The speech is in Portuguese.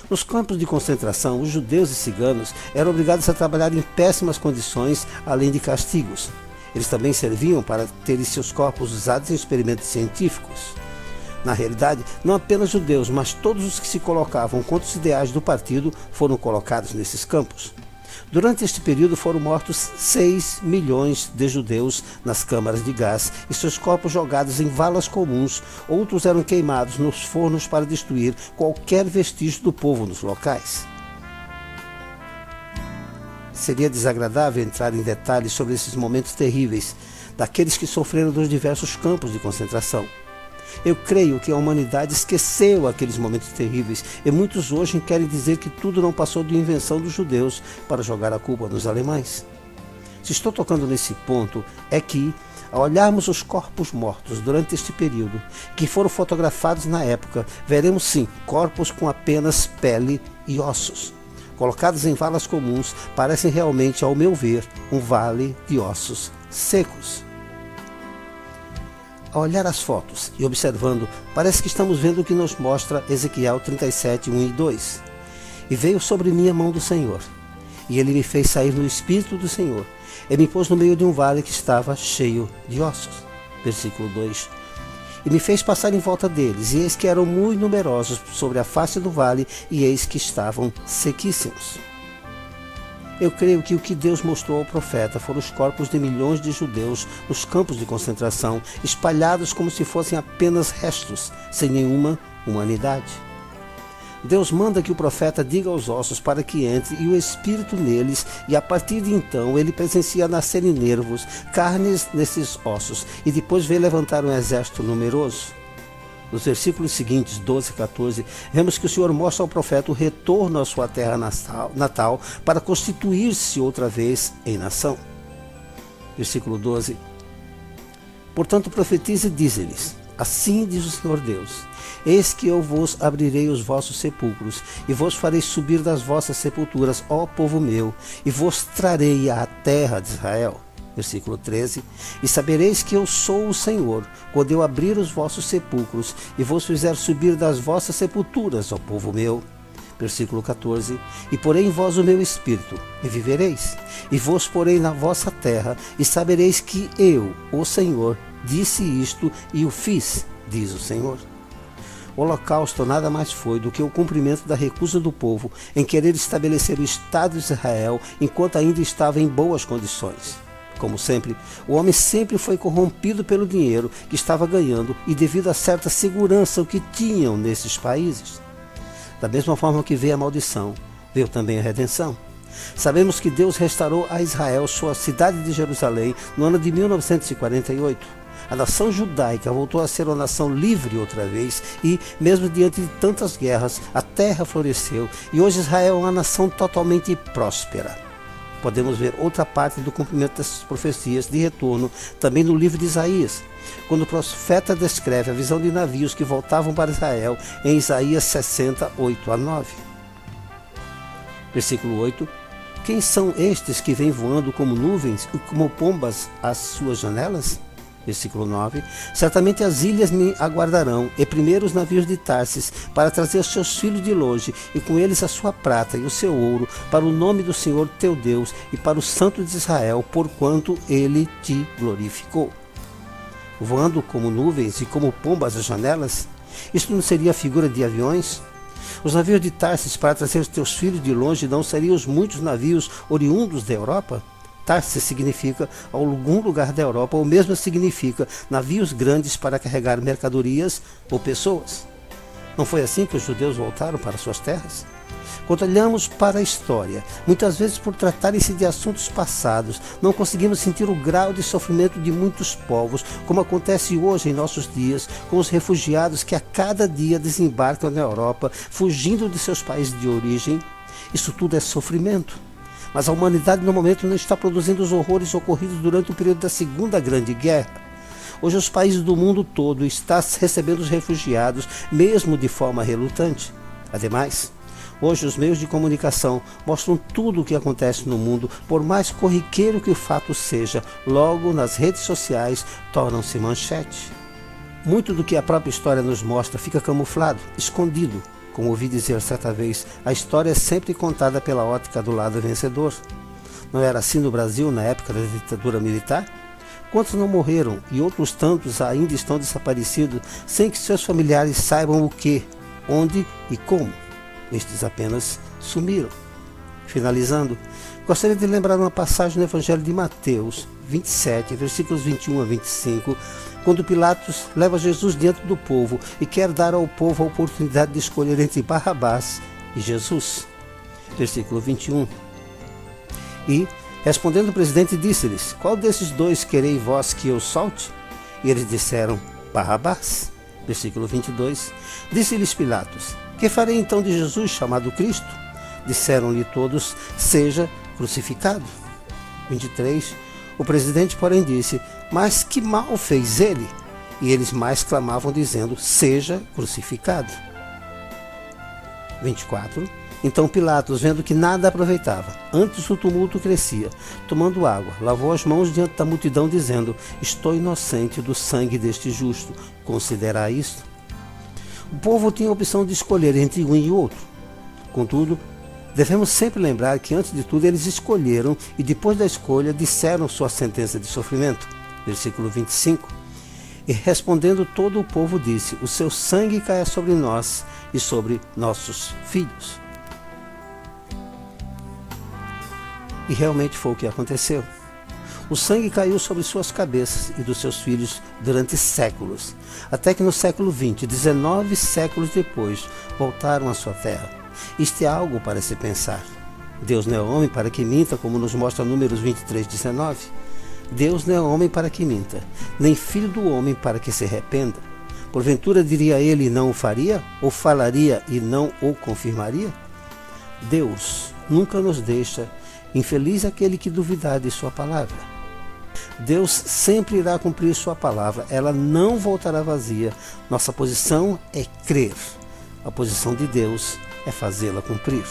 Nos campos de concentração, os judeus e ciganos eram obrigados a trabalhar em péssimas condições, além de castigos. Eles também serviam para terem seus corpos usados em experimentos científicos. Na realidade, não apenas judeus, mas todos os que se colocavam contra os ideais do partido foram colocados nesses campos. Durante este período foram mortos 6 milhões de judeus nas câmaras de gás e seus corpos jogados em valas comuns. Outros eram queimados nos fornos para destruir qualquer vestígio do povo nos locais. Seria desagradável entrar em detalhes sobre esses momentos terríveis daqueles que sofreram dos diversos campos de concentração. Eu creio que a humanidade esqueceu aqueles momentos terríveis e muitos hoje querem dizer que tudo não passou de invenção dos judeus para jogar a culpa nos alemães. Se estou tocando nesse ponto, é que, ao olharmos os corpos mortos durante este período, que foram fotografados na época, veremos sim corpos com apenas pele e ossos. Colocados em valas comuns, parecem realmente, ao meu ver, um vale de ossos secos. Ao olhar as fotos e observando, parece que estamos vendo o que nos mostra Ezequiel 37, 1 e 2. E veio sobre mim a mão do Senhor, e ele me fez sair no Espírito do Senhor, e me pôs no meio de um vale que estava cheio de ossos. Versículo 2. E me fez passar em volta deles, e eis que eram muito numerosos sobre a face do vale, e eis que estavam sequíssimos. Eu creio que o que Deus mostrou ao profeta foram os corpos de milhões de judeus nos campos de concentração, espalhados como se fossem apenas restos, sem nenhuma humanidade. Deus manda que o profeta diga aos ossos para que entre e o Espírito neles, e a partir de então ele presencia nascerem nervos, carnes nesses ossos, e depois vê levantar um exército numeroso. Nos versículos seguintes, 12 e 14, vemos que o Senhor mostra ao profeta o retorno à sua terra natal para constituir-se outra vez em nação. Versículo 12. Portanto, profetize e dize-lhes: assim diz o Senhor Deus, eis que eu vos abrirei os vossos sepulcros, e vos farei subir das vossas sepulturas, ó povo meu, e vos trarei à terra de Israel. Versículo 13. E sabereis que eu sou o Senhor, quando eu abrir os vossos sepulcros, e vos fizer subir das vossas sepulturas, ó povo meu. Versículo 14. E porei em vós o meu espírito, e vivereis, e vos porei na vossa terra, e sabereis que eu, o Senhor, disse isto e o fiz, diz o Senhor. O holocausto nada mais foi do que o cumprimento da recusa do povo em querer estabelecer o Estado de Israel enquanto ainda estava em boas condições. Como sempre, o homem sempre foi corrompido pelo dinheiro que estava ganhando e devido a certa segurança que tinham nesses países. Da mesma forma que veio a maldição, veio também a redenção. Sabemos que Deus restaurou a Israel sua cidade de Jerusalém no ano de 1948. A nação judaica voltou a ser uma nação livre outra vez e, mesmo diante de tantas guerras, a terra floresceu e hoje Israel é uma nação totalmente próspera. Podemos ver outra parte do cumprimento dessas profecias de retorno também no livro de Isaías, quando o profeta descreve a visão de navios que voltavam para Israel em Isaías 60, 8 a 9. Versículo 8. Quem são estes que vêm voando como nuvens e como pombas às suas janelas? Versículo 9. Certamente as ilhas me aguardarão, e primeiro os navios de Tarsis, para trazer os seus filhos de longe, e com eles a sua prata e o seu ouro, para o nome do Senhor teu Deus, e para o Santo de Israel, porquanto ele te glorificou. Voando como nuvens e como pombas às janelas? Isto não seria a figura de aviões? Os navios de Tarsis para trazer os teus filhos de longe não seriam os muitos navios oriundos da Europa? Tarsis significa algum lugar da Europa, ou mesmo significa navios grandes para carregar mercadorias ou pessoas. Não foi assim que os judeus voltaram para suas terras? Quando olhamos para a história, muitas vezes por tratarem-se de assuntos passados, não conseguimos sentir o grau de sofrimento de muitos povos, como acontece hoje em nossos dias, com os refugiados que a cada dia desembarcam na Europa, fugindo de seus países de origem. Isso tudo é sofrimento. Mas a humanidade no momento não está produzindo os horrores ocorridos durante o período da Segunda Grande Guerra. Hoje os países do mundo todo estão recebendo os refugiados, mesmo de forma relutante. Ademais, hoje os meios de comunicação mostram tudo o que acontece no mundo, por mais corriqueiro que o fato seja, logo nas redes sociais tornam-se manchete. Muito do que a própria história nos mostra fica camuflado, escondido, Como ouvi dizer certa vez, a história é sempre contada pela ótica do lado vencedor. Não era assim no Brasil na época da ditadura militar? Quantos não morreram e outros tantos ainda estão desaparecidos sem que seus familiares saibam o que, onde e como? Estes apenas sumiram. Finalizando, gostaria de lembrar uma passagem no Evangelho de Mateus 27, versículos 21 a 25, quando Pilatos leva Jesus diante do povo e quer dar ao povo a oportunidade de escolher entre Barrabás e Jesus. Versículo 21. E, respondendo o presidente, disse-lhes: qual desses dois quereis vós que eu solte? E eles disseram: Barrabás. Versículo 22. Disse-lhes Pilatos: que farei então de Jesus, chamado Cristo? Disseram-lhe todos: seja crucificado. 23. O presidente, porém, disse: mas que mal fez ele? E eles mais clamavam, dizendo: seja crucificado. 24. Então Pilatos, vendo que nada aproveitava, antes o tumulto crescia, tomando água, lavou as mãos diante da multidão, dizendo: estou inocente do sangue deste justo, considerai isto. O povo tinha a opção de escolher entre um e outro. Contudo, devemos sempre lembrar que antes de tudo eles escolheram e depois da escolha disseram sua sentença de sofrimento. Versículo 25. E respondendo todo o povo disse: o seu sangue caia sobre nós e sobre nossos filhos. E realmente foi o que aconteceu. O sangue caiu sobre suas cabeças e dos seus filhos durante séculos, até que no século XX, 19 séculos depois, voltaram à sua terra. Isto é algo para se pensar. Deus não é homem para que minta, como nos mostra Números 23, 19. Deus não é homem para que minta, nem filho do homem para que se arrependa. Porventura diria ele e não o faria? Ou falaria e não o confirmaria? Deus nunca nos deixa. Infeliz aquele que duvidar de sua palavra. Deus sempre irá cumprir sua palavra, ela não voltará vazia. Nossa posição é crer. A posição de Deus é fazê-la cumprir.